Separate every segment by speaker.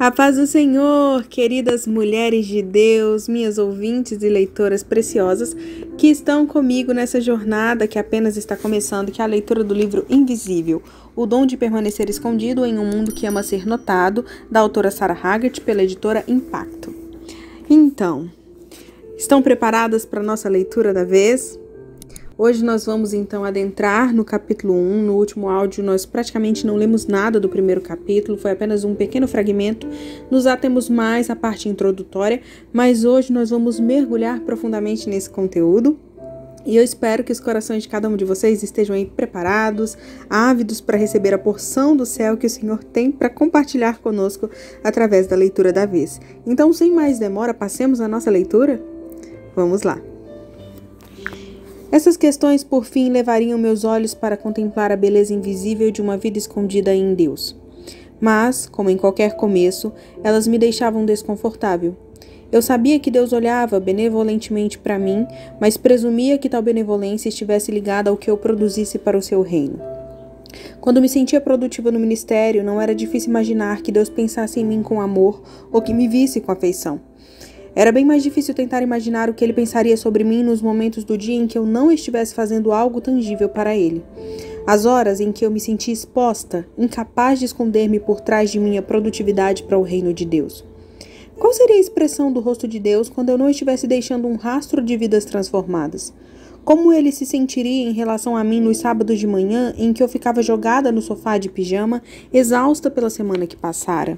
Speaker 1: A paz do Senhor, queridas mulheres de Deus, minhas ouvintes e leitoras preciosas que estão comigo nessa jornada que apenas está começando, que é a leitura do livro Invisível, O Dom de Permanecer Escondido em um Mundo que Ama Ser Notado, da autora Sarah Haggard, pela editora Impacto. Então, estão preparadas para a nossa leitura da vez? Hoje nós vamos então adentrar no capítulo 1. No último áudio nós praticamente não lemos nada do primeiro capítulo, foi apenas um pequeno fragmento. Nos atemos mais à parte introdutória, mas hoje nós vamos mergulhar profundamente nesse conteúdo. E eu espero que os corações de cada um de vocês estejam aí preparados, ávidos para receber a porção do céu que o Senhor tem para compartilhar conosco através da leitura da vez. Então, sem mais demora, passemos a nossa leitura? Vamos lá! Essas questões, por fim, levariam meus olhos para contemplar a beleza invisível de uma vida escondida em Deus. Mas, como em qualquer começo, elas me deixavam desconfortável. Eu sabia que Deus olhava benevolentemente para mim, mas presumia que tal benevolência estivesse ligada ao que eu produzisse para o seu reino. Quando me sentia produtiva no ministério, não era difícil imaginar que Deus pensasse em mim com amor ou que me visse com afeição. Era bem mais difícil tentar imaginar o que ele pensaria sobre mim nos momentos do dia em que eu não estivesse fazendo algo tangível para ele. As horas em que eu me sentia exposta, incapaz de esconder-me por trás de minha produtividade para o reino de Deus. Qual seria a expressão do rosto de Deus quando eu não estivesse deixando um rastro de vidas transformadas? Como ele se sentiria em relação a mim nos sábados de manhã em que eu ficava jogada no sofá de pijama, exausta pela semana que passara?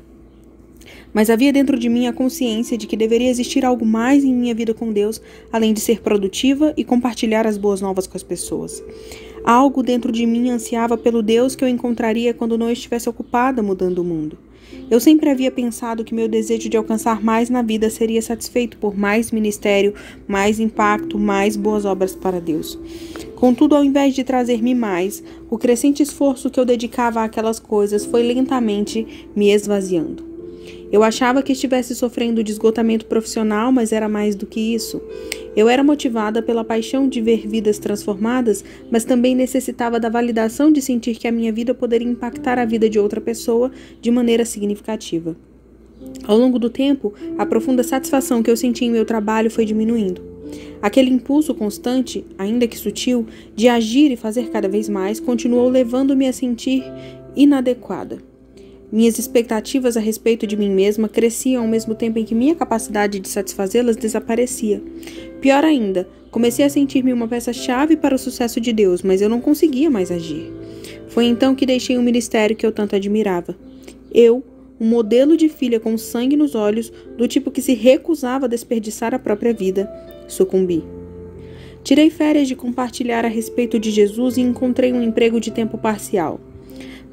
Speaker 1: Mas havia dentro de mim a consciência de que deveria existir algo mais em minha vida com Deus, além de ser produtiva e compartilhar as boas novas com as pessoas. Algo dentro de mim ansiava pelo Deus que eu encontraria quando não estivesse ocupada mudando o mundo. Eu sempre havia pensado que meu desejo de alcançar mais na vida seria satisfeito por mais ministério, mais impacto, mais boas obras para Deus. Contudo, ao invés de trazer-me mais, o crescente esforço que eu dedicava àquelas coisas foi lentamente me esvaziando. Eu achava que estivesse sofrendo de esgotamento profissional, mas era mais do que isso. Eu era motivada pela paixão de ver vidas transformadas, mas também necessitava da validação de sentir que a minha vida poderia impactar a vida de outra pessoa de maneira significativa. Ao longo do tempo, a profunda satisfação que eu senti em meu trabalho foi diminuindo. Aquele impulso constante, ainda que sutil, de agir e fazer cada vez mais, continuou levando-me a sentir inadequada. Minhas expectativas a respeito de mim mesma cresciam ao mesmo tempo em que minha capacidade de satisfazê-las desaparecia. Pior ainda, comecei a sentir-me uma peça-chave para o sucesso de Deus, mas eu não conseguia mais agir. Foi então que deixei o ministério que eu tanto admirava. Eu, um modelo de filha com sangue nos olhos, do tipo que se recusava a desperdiçar a própria vida, sucumbi. Tirei férias de compartilhar a respeito de Jesus e encontrei um emprego de tempo parcial.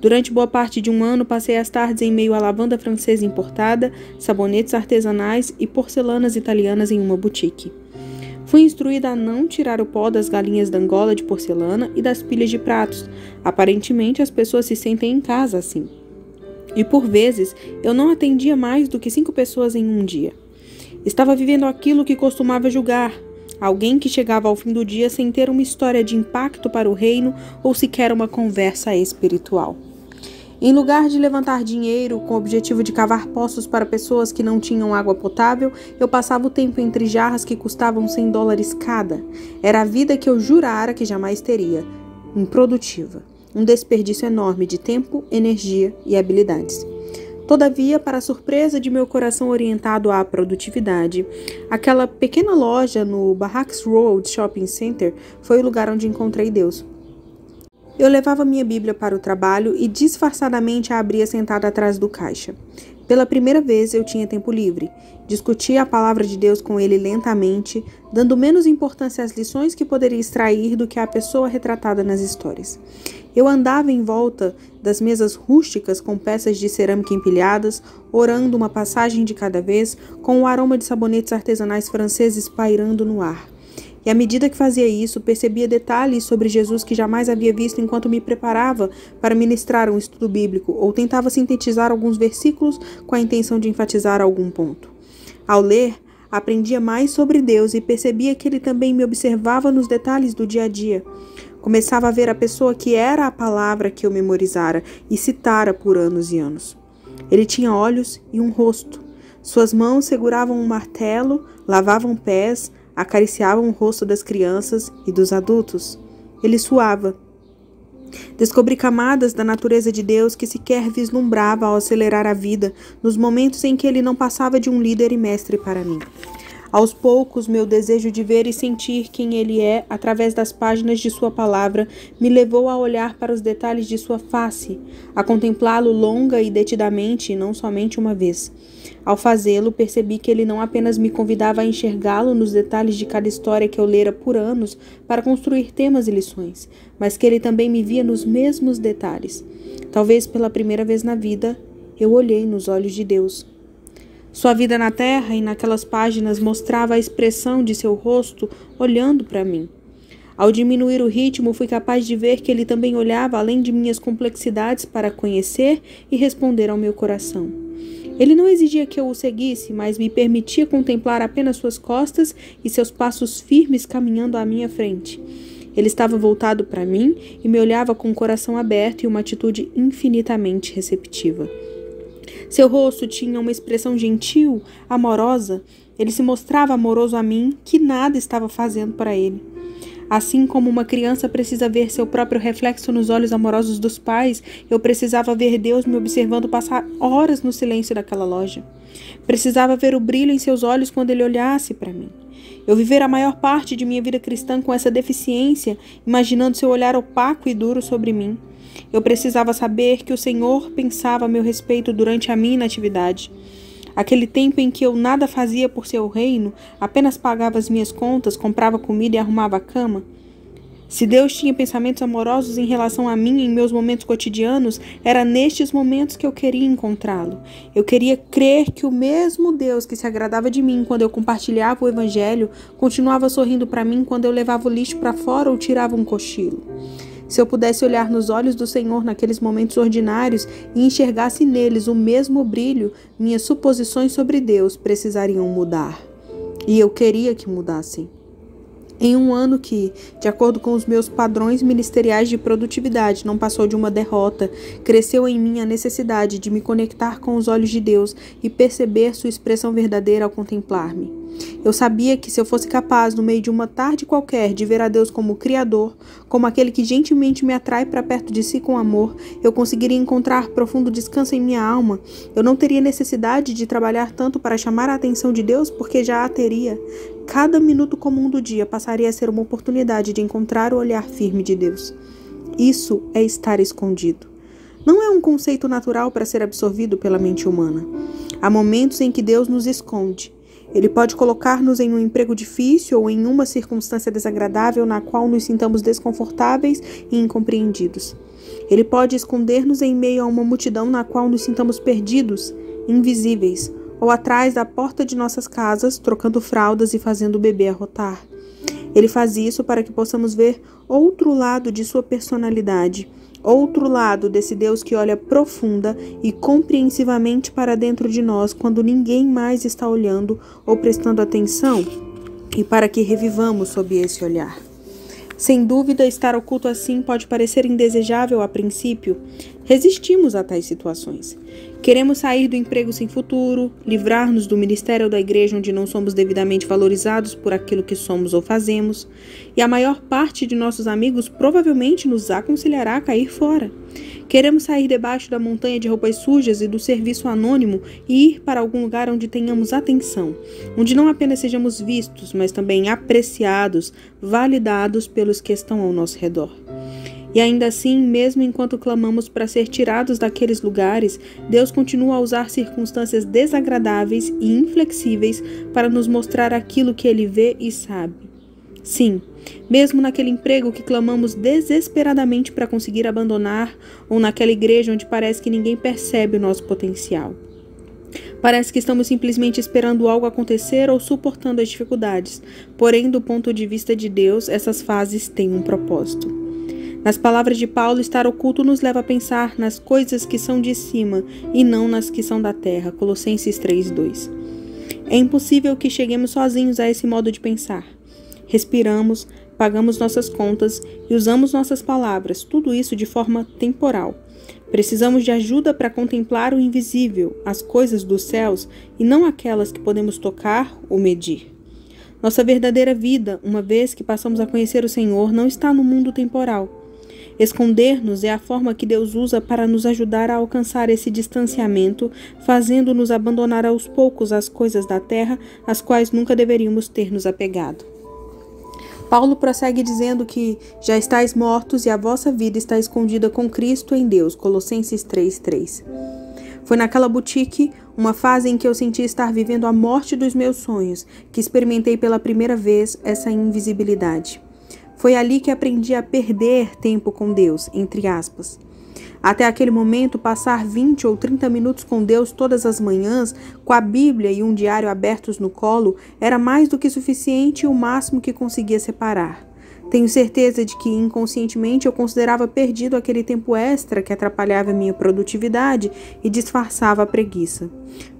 Speaker 1: Durante boa parte de um ano, passei as tardes em meio à lavanda francesa importada, sabonetes artesanais e porcelanas italianas em uma boutique. Fui instruída a não tirar o pó das galinhas da Angola de porcelana e das pilhas de pratos. Aparentemente, as pessoas se sentem em casa assim. E por vezes, eu não atendia mais do que 5 pessoas em um dia. Estava vivendo aquilo que costumava julgar. Alguém que chegava ao fim do dia sem ter uma história de impacto para o reino ou sequer uma conversa espiritual. Em lugar de levantar dinheiro com o objetivo de cavar poços para pessoas que não tinham água potável, eu passava o tempo entre jarras que custavam $100 cada. Era a vida que eu jurara que jamais teria. Improdutiva. Um desperdício enorme de tempo, energia e habilidades. Todavia, para a surpresa de meu coração orientado à produtividade, aquela pequena loja no Barracks Road Shopping Center foi o lugar onde encontrei Deus. Eu levava minha Bíblia para o trabalho e disfarçadamente a abria sentada atrás do caixa. Pela primeira vez eu tinha tempo livre. Discutia a palavra de Deus com ele lentamente, dando menos importância às lições que poderia extrair do que à pessoa retratada nas histórias. Eu andava em volta das mesas rústicas com peças de cerâmica empilhadas, orando uma passagem de cada vez, com o aroma de sabonetes artesanais franceses pairando no ar. E à medida que fazia isso, percebia detalhes sobre Jesus que jamais havia visto enquanto me preparava para ministrar um estudo bíblico ou tentava sintetizar alguns versículos com a intenção de enfatizar algum ponto. Ao ler, aprendia mais sobre Deus e percebia que ele também me observava nos detalhes do dia a dia. Começava a ver a pessoa que era a palavra que eu memorizara e citara por anos e anos. Ele tinha olhos e um rosto. Suas mãos seguravam um martelo, lavavam pés, acariciavam o rosto das crianças e dos adultos. Ele suava. Descobri camadas da natureza de Deus que sequer vislumbrava ao acelerar a vida, nos momentos em que ele não passava de um líder e mestre para mim. Aos poucos, meu desejo de ver e sentir quem ele é, através das páginas de sua palavra, me levou a olhar para os detalhes de sua face, a contemplá-lo longa e detidamente, e não somente uma vez. Ao fazê-lo, percebi que ele não apenas me convidava a enxergá-lo nos detalhes de cada história que eu lera por anos para construir temas e lições, mas que ele também me via nos mesmos detalhes. Talvez pela primeira vez na vida, eu olhei nos olhos de Deus. Sua vida na terra e naquelas páginas mostrava a expressão de seu rosto olhando para mim. Ao diminuir o ritmo, fui capaz de ver que ele também olhava além de minhas complexidades para conhecer e responder ao meu coração. Ele não exigia que eu o seguisse, mas me permitia contemplar apenas suas costas e seus passos firmes caminhando à minha frente. Ele estava voltado para mim e me olhava com o coração aberto e uma atitude infinitamente receptiva. Seu rosto tinha uma expressão gentil, amorosa. Ele se mostrava amoroso a mim, que nada estava fazendo para ele. Assim como uma criança precisa ver seu próprio reflexo nos olhos amorosos dos pais, eu precisava ver Deus me observando passar horas no silêncio daquela loja. Precisava ver o brilho em seus olhos quando ele olhasse para mim. Eu vivera a maior parte de minha vida cristã com essa deficiência, imaginando seu olhar opaco e duro sobre mim. Eu precisava saber que o Senhor pensava a meu respeito durante a minha inatividade. Aquele tempo em que eu nada fazia por seu reino, apenas pagava as minhas contas, comprava comida e arrumava a cama. Se Deus tinha pensamentos amorosos em relação a mim em meus momentos cotidianos, era nestes momentos que eu queria encontrá-lo. Eu queria crer que o mesmo Deus que se agradava de mim quando eu compartilhava o Evangelho, continuava sorrindo para mim quando eu levava o lixo para fora ou tirava um cochilo. Se eu pudesse olhar nos olhos do Senhor naqueles momentos ordinários e enxergasse neles o mesmo brilho, minhas suposições sobre Deus precisariam mudar. E eu queria que mudassem. Em um ano que, de acordo com os meus padrões ministeriais de produtividade, não passou de uma derrota, cresceu em mim a necessidade de me conectar com os olhos de Deus e perceber sua expressão verdadeira ao contemplar-me. Eu sabia que se eu fosse capaz, no meio de uma tarde qualquer, de ver a Deus como Criador, como aquele que gentilmente me atrai para perto de si com amor, eu conseguiria encontrar profundo descanso em minha alma. Eu não teria necessidade de trabalhar tanto para chamar a atenção de Deus, porque já a teria. Cada minuto comum do dia passaria a ser uma oportunidade de encontrar o olhar firme de Deus. Isso é estar escondido. Não é um conceito natural para ser absorvido pela mente humana. Há momentos em que Deus nos esconde. Ele pode colocar-nos em um emprego difícil ou em uma circunstância desagradável na qual nos sintamos desconfortáveis e incompreendidos. Ele pode esconder-nos em meio a uma multidão na qual nos sintamos perdidos, invisíveis, ou atrás da porta de nossas casas, trocando fraldas e fazendo o bebê arrotar. Ele faz isso para que possamos ver outro lado de sua personalidade, outro lado desse Deus que olha profunda e compreensivamente para dentro de nós quando ninguém mais está olhando ou prestando atenção, e para que revivamos sob esse olhar. Sem dúvida, estar oculto assim pode parecer indesejável a princípio. Resistimos a tais situações. Queremos sair do emprego sem futuro, livrar-nos do ministério da igreja onde não somos devidamente valorizados por aquilo que somos ou fazemos, e a maior parte de nossos amigos provavelmente nos aconselhará a cair fora. Queremos sair debaixo da montanha de roupas sujas e do serviço anônimo e ir para algum lugar onde tenhamos atenção, onde não apenas sejamos vistos, mas também apreciados, validados pelos que estão ao nosso redor. E ainda assim, mesmo enquanto clamamos para ser tirados daqueles lugares, Deus continua a usar circunstâncias desagradáveis e inflexíveis para nos mostrar aquilo que Ele vê e sabe. Sim, mesmo naquele emprego que clamamos desesperadamente para conseguir abandonar, ou naquela igreja onde parece que ninguém percebe o nosso potencial. Parece que estamos simplesmente esperando algo acontecer ou suportando as dificuldades. Porém, do ponto de vista de Deus, essas fases têm um propósito. Nas palavras de Paulo, estar oculto nos leva a pensar nas coisas que são de cima e não nas que são da terra. Colossenses 3:2. É impossível que cheguemos sozinhos a esse modo de pensar. Respiramos, pagamos nossas contas e usamos nossas palavras, tudo isso de forma temporal. Precisamos de ajuda para contemplar o invisível, as coisas dos céus, e não aquelas que podemos tocar ou medir. Nossa verdadeira vida, uma vez que passamos a conhecer o Senhor, não está no mundo temporal. Esconder-nos é a forma que Deus usa para nos ajudar a alcançar esse distanciamento, fazendo-nos abandonar aos poucos as coisas da terra, às quais nunca deveríamos ter nos apegado. Paulo prossegue dizendo que já estáis mortos e a vossa vida está escondida com Cristo em Deus. Colossenses 3:3. Foi naquela boutique, uma fase em que eu senti estar vivendo a morte dos meus sonhos, que experimentei pela primeira vez essa invisibilidade. Foi ali que aprendi a perder tempo com Deus, entre aspas. Até aquele momento, passar 20 ou 30 minutos com Deus todas as manhãs, com a Bíblia e um diário abertos no colo, era mais do que suficiente e o máximo que conseguia separar. Tenho certeza de que, inconscientemente, eu considerava perdido aquele tempo extra que atrapalhava minha produtividade e disfarçava a preguiça.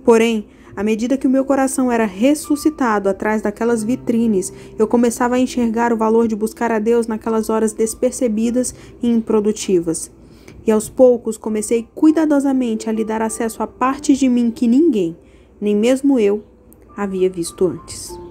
Speaker 1: Porém, à medida que o meu coração era ressuscitado atrás daquelas vitrines, eu começava a enxergar o valor de buscar a Deus naquelas horas despercebidas e improdutivas. E aos poucos comecei cuidadosamente a lhe dar acesso a partes de mim que ninguém, nem mesmo eu, havia visto antes.